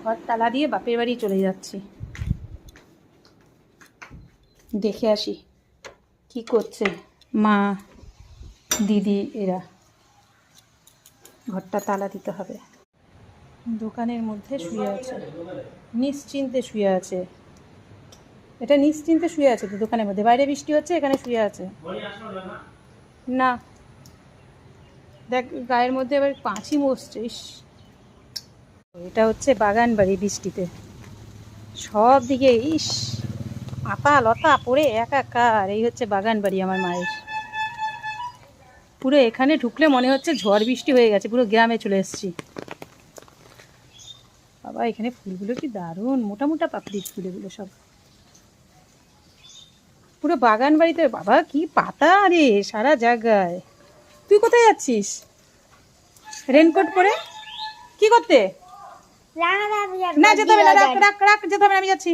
ঘর তালা দিয়ে বাপের বাড়ি চলে যাচ্ছি, দেখে আসি কি করছে মা দিদি এরা। ঘরটা তালা দিতে হবে। দোকানের মধ্যে শুয়ে আছে, নিশ্চিন্তে শুয়ে আছে। এটা নিশ্চিন্তে শুয়ে আছে তো দোকানের মধ্যে, বাইরে বৃষ্টি হচ্ছে, এখানে শুয়ে আছে। না দেখ গায়ের মধ্যে এবার পাঁচি মরছে। ইস, এটা হচ্ছে বাগান বাড়ি, বৃষ্টিতে সব দিকে ইস পাতা লতা পড়ে একাকার। এই হচ্ছে বাগান বাড়ি আমার মায়ের। পুরো এখানে ঢুকলে মনে হচ্ছে ঝড় বৃষ্টি হয়ে গেছে, পুরো গ্রামে চলে এসেছি। বাবা এখানে ফুলগুলো কি দারুণ, মোটা মোটা পাপড়ির ফুল এগুলো সব। পুরো বাগান বাড়িতে বাবা কি পাতা রে সারা জায়গায়। তুই কোথায় যাচ্ছিস রেনকোট পরে? কি করতে? না যেতে হবে না, রাখ রাখ রাখ, যেতে হবে না, আমি যাচ্ছি।